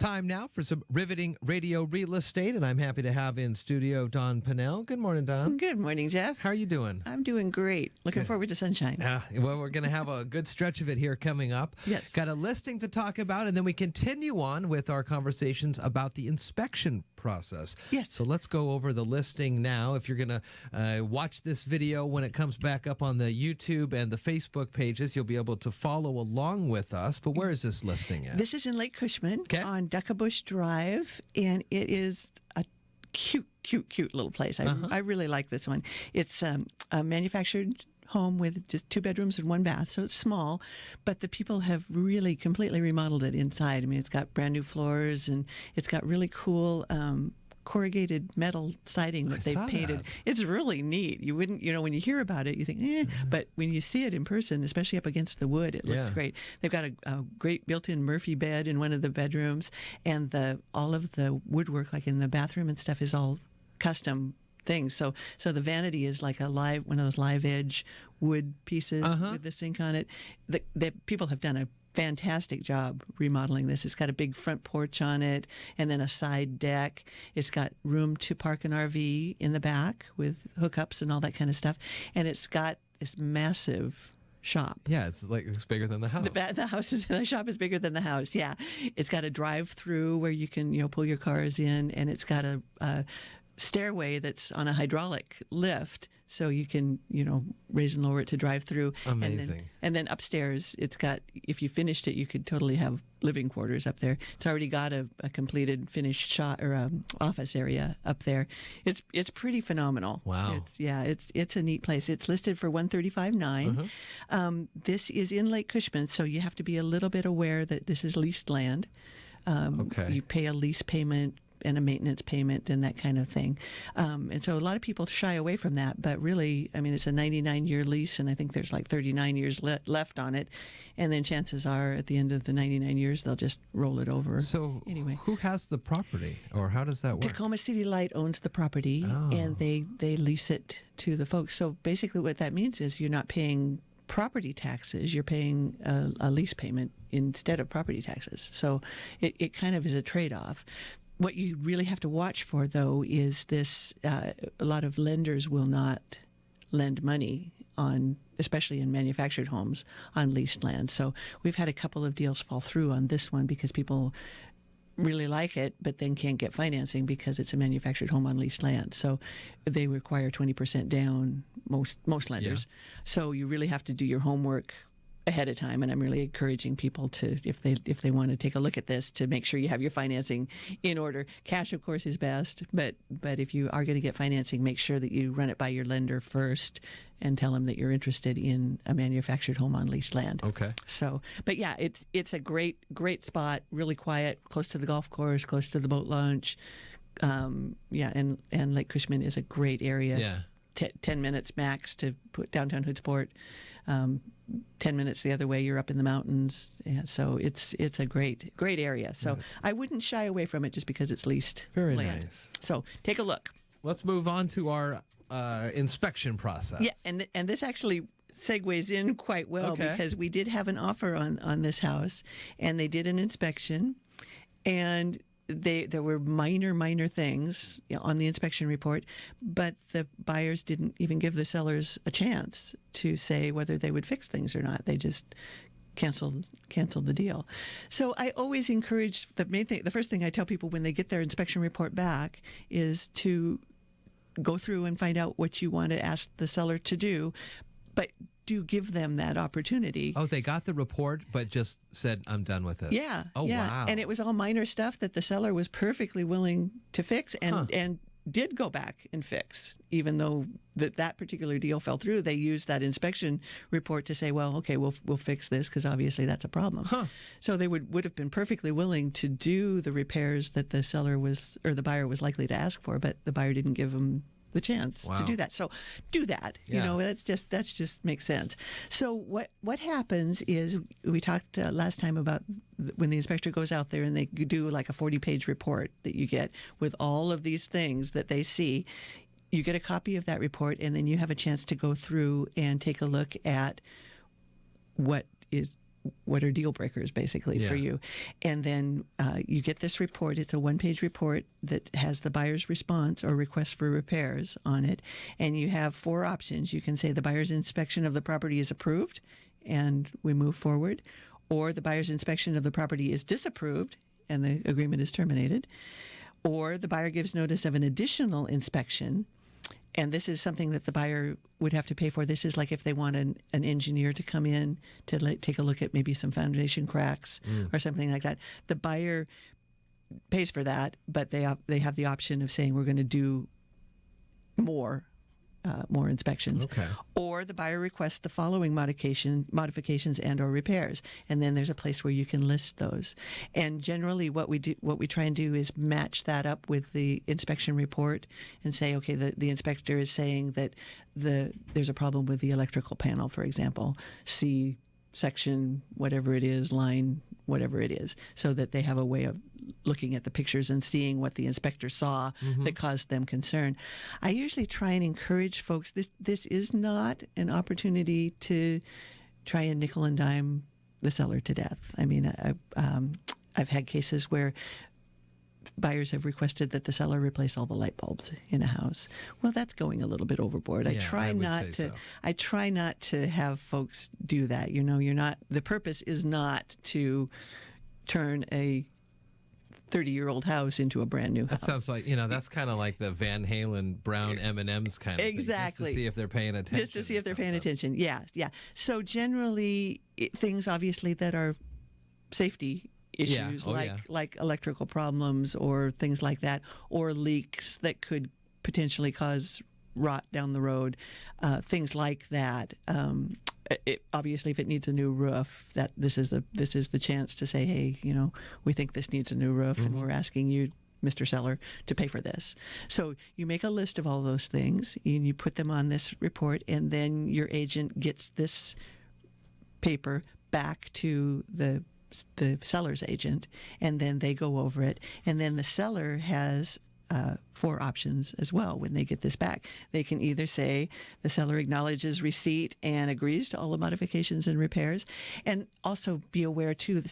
Time now for some riveting radio real estate, and I'm happy to have in studio Don Pannell. Good morning, Don. Good morning, Jeff. How are you doing? I'm doing great. Looking forward to sunshine. Well, we're going to have a good stretch of it here coming up. Yes. Got a listing to talk about, and then we continue on with our conversations about the inspection process. Yes. So let's go over the listing now. If you're going to watch this video when it comes back up on the YouTube and the Facebook pages, you'll be able to follow along with us. But where is this listing at? This is in Lake Cushman on Duckabush Drive, and it is a cute little place. I really like this one. It's a manufactured home with just 2 bedrooms and 1 bath, so it's small, but the people have really completely remodeled it inside. I mean, it's got brand new floors, and it's got really cool corrugated metal siding that they've painted. It's really neat. You wouldn't, when you hear about it, you think, but when you see it in person, especially up against the wood, it looks great. They've got a great built-in Murphy bed in one of the bedrooms, and all of the woodwork, like in the bathroom and stuff, is all custom things. So the vanity is like one of those live edge wood pieces with the sink on it. The people have done a fantastic job remodeling this. It's got a big front porch on it, and then a side deck. It's got room to park an RV in the back with hookups and all that kind of stuff. And it's got this massive shop. Yeah, it's bigger than the house. The shop is bigger than the house. Yeah, it's got a drive-through where you can pull your cars in, and it's got a stairway that's on a hydraulic lift, so you can raise and lower it to drive through. Amazing. And then upstairs, it's got, if you finished it, you could totally have living quarters up there. It's already got a completed finished shop or office area up there. It's pretty phenomenal. Wow. It's a neat place. It's listed for $135,900. This is in Lake Cushman, so you have to be a little bit aware that this is leased land. You pay a lease payment and a maintenance payment and that kind of thing. And so a lot of people shy away from that, but really, I mean, it's a 99-year lease, and I think there's like 39 years left on it. And then chances are at the end of the 99 years, they'll just roll it over. So anyway, who has the property, or how does that work? Tacoma City Light owns the property, and they lease it to the folks. So basically what that means is you're not paying property taxes, you're paying a lease payment instead of property taxes. So it kind of is a trade-off. What you really have to watch for, though, is this. A lot of lenders will not lend money on, especially in manufactured homes, on leased land. So we've had a couple of deals fall through on this one because people really like it, but then can't get financing because it's a manufactured home on leased land. So they require 20% down, most lenders. Yeah. So you really have to do your homework ahead of time, and I'm really encouraging people to, if they want to take a look at this, to make sure you have your financing in order. Cash, of course, is best, but if you are going to get financing, make sure that you run it by your lender first and tell them that you're interested in a manufactured home on leased land. Okay. So, but yeah, it's a great spot, really quiet, close to the golf course, close to the boat launch. And Lake Cushman is a great area. Yeah. 10 minutes max to put downtown Hoodsport. 10 minutes the other way, you're up in the mountains. Yeah, so it's a great area. So I wouldn't shy away from it just because it's leased Very land. Nice. So take a look. Let's move on to our inspection process. Yeah, and this actually segues in quite well because we did have an offer on this house, and they did an inspection, and there were minor things on the inspection report, but the buyers didn't even give the sellers a chance to say whether they would fix things or not. They just canceled the deal. So I always encourage, the first thing I tell people when they get their inspection report back is to go through and find out what you want to ask the seller to do, but do give them that opportunity. Oh, they got the report, but just said, I'm done with it. Yeah. Oh, yeah. wow. And it was all minor stuff that the seller was perfectly willing to fix and did go back and fix. Even though that particular deal fell through, they used that inspection report to say, well, okay, we'll fix this because obviously that's a problem. So they would have been perfectly willing to do the repairs that the seller the buyer was likely to ask for, but the buyer didn't give them the chance to do that. So do that. Yeah. That's just makes sense. So what happens is, we talked last time about when the inspector goes out there and they do like a 40-page report that you get with all of these things that they see. You get a copy of that report, and then you have a chance to go through and take a look at what is what are deal breakers basically for you. And then you get this report. It's a one-page report that has the buyer's response or request for repairs on it. And you have 4 options. You can say the buyer's inspection of the property is approved and we move forward, or the buyer's inspection of the property is disapproved and the agreement is terminated, or the buyer gives notice of an additional inspection. And this is something that the buyer would have to pay for. This is like if they want an engineer to come in to take a look at maybe some foundation cracks or something like that. The buyer pays for that, but they have the option of saying we're going to do more inspections. Okay. Or the buyer requests the following modifications and or repairs, and then there's a place where you can list those. And generally, what we try and do is match that up with the inspection report and say, okay, the inspector is saying that there's a problem with the electrical panel, for example. See section whatever it is, line whatever it is, so that they have a way of looking at the pictures and seeing what the inspector saw that caused them concern. I usually try and encourage folks, this is not an opportunity to try and nickel and dime the seller to death. I mean, I've had cases where buyers have requested that the seller replace all the light bulbs in a house. Well, that's going a little bit overboard. I try not to have folks do that. The purpose is not to turn a 30-year-old house into a brand new house. That sounds like, that's kind of like the Van Halen brown M&Ms kind of exactly. thing. Just to see if they're paying attention. Just to see if they're paying attention. Yeah. So generally, things obviously that are safety issues, like electrical problems or things like that, or leaks that could potentially cause rot down the road, things like that. Obviously, if it needs a new roof, that this is the chance to say, hey, we think this needs a new roof, and we're asking you, Mr. Seller, to pay for this. So you make a list of all those things, and you put them on this report, and then your agent gets this paper back to the seller's agent, and then they go over it, and then the seller has 4 options as well when they get this back. They can either say the seller acknowledges receipt and agrees to all the modifications and repairs, and also be aware too,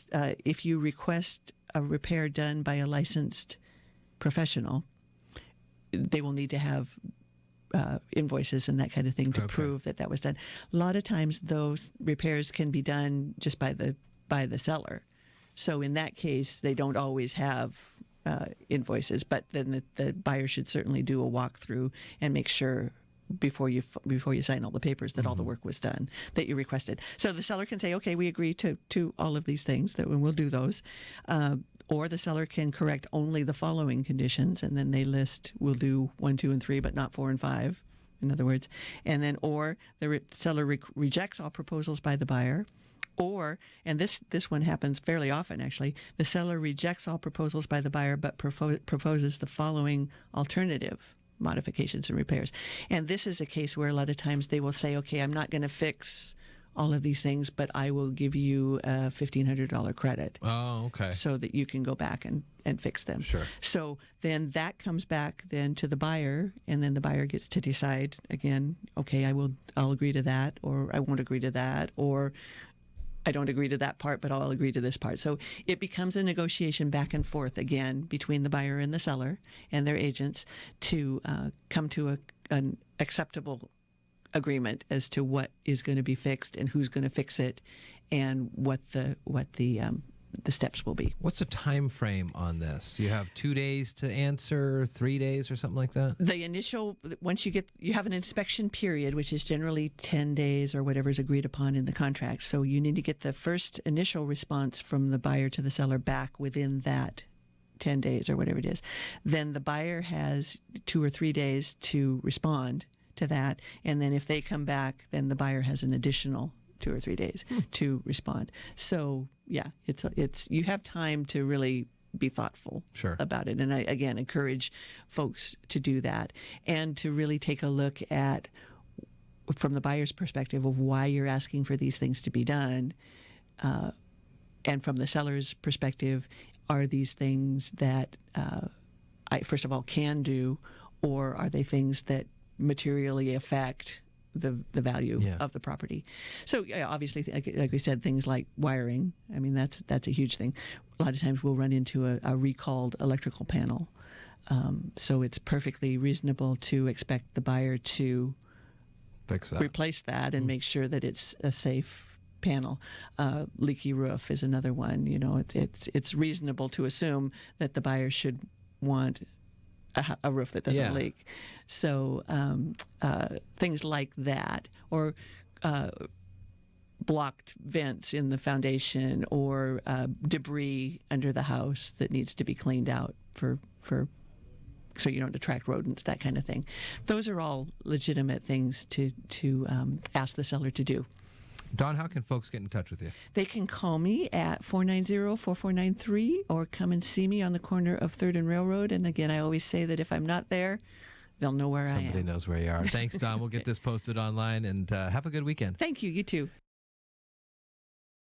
if you request a repair done by a licensed professional, they will need to have invoices and that kind of thing to prove that was done. A lot of times those repairs can be done just by the seller. So in that case, they don't always have invoices, but then the buyer should certainly do a walkthrough and make sure before you sign all the papers that all the work was done that you requested. So the seller can say, okay, we agree to all of these things, that we'll do those. Or the seller can correct only the following conditions, and then they list, we'll do 1, 2, and 3, but not 4 and 5, in other words. And then, or the seller rejects all proposals by the buyer. Or, and this one happens fairly often actually, the seller rejects all proposals by the buyer but proposes the following alternative modifications and repairs. And this is a case where a lot of times they will say, okay, I'm not going to fix all of these things, but I will give you a $1,500 credit. Oh, okay. So that you can go back and fix them. Sure. So then that comes back then to the buyer, and then the buyer gets to decide again, okay, I'll agree to that, or I won't agree to that, or I don't agree to that part, but I'll agree to this part. So it becomes a negotiation back and forth again between the buyer and the seller and their agents to come to an acceptable agreement as to what is going to be fixed and who's going to fix it, and what the steps will be. What's the time frame on this? You have 2 days to answer, 3 days, or something like that? The initial, once you have an inspection period, which is generally 10 days or whatever is agreed upon in the contract. So you need to get the first initial response from the buyer to the seller back within that 10 days or whatever it is. Then the buyer has 2 or 3 days to respond to that. And then if they come back, then the buyer has an additional 2 or 3 days to respond. So yeah, it's you have time to really be thoughtful about it. And I, again, encourage folks to do that and to really take a look at, from the buyer's perspective, of why you're asking for these things to be done. And from the seller's perspective, are these things that I, first of all, can do, or are they things that materially affect the value of the property. So obviously, like we said, things like wiring. I mean, that's a huge thing. A lot of times we'll run into a recalled electrical panel. So it's perfectly reasonable to expect the buyer to fix that, replace that, and make sure that it's a safe panel. Leaky roof is another one. You know, it's reasonable to assume that the buyer should want a roof that doesn't leak. So things like that, or blocked vents in the foundation, or debris under the house that needs to be cleaned out for so you don't attract rodents, that kind of thing. Those are all legitimate things to ask the seller to do. Dawn, how can folks get in touch with you? They can call me at 490-4493 or come and see me on the corner of 3rd and Railroad. And again, I always say that if I'm not there, they'll know where I am. Somebody knows where you are. Thanks, Dawn. We'll get this posted online, and have a good weekend. Thank you. You too.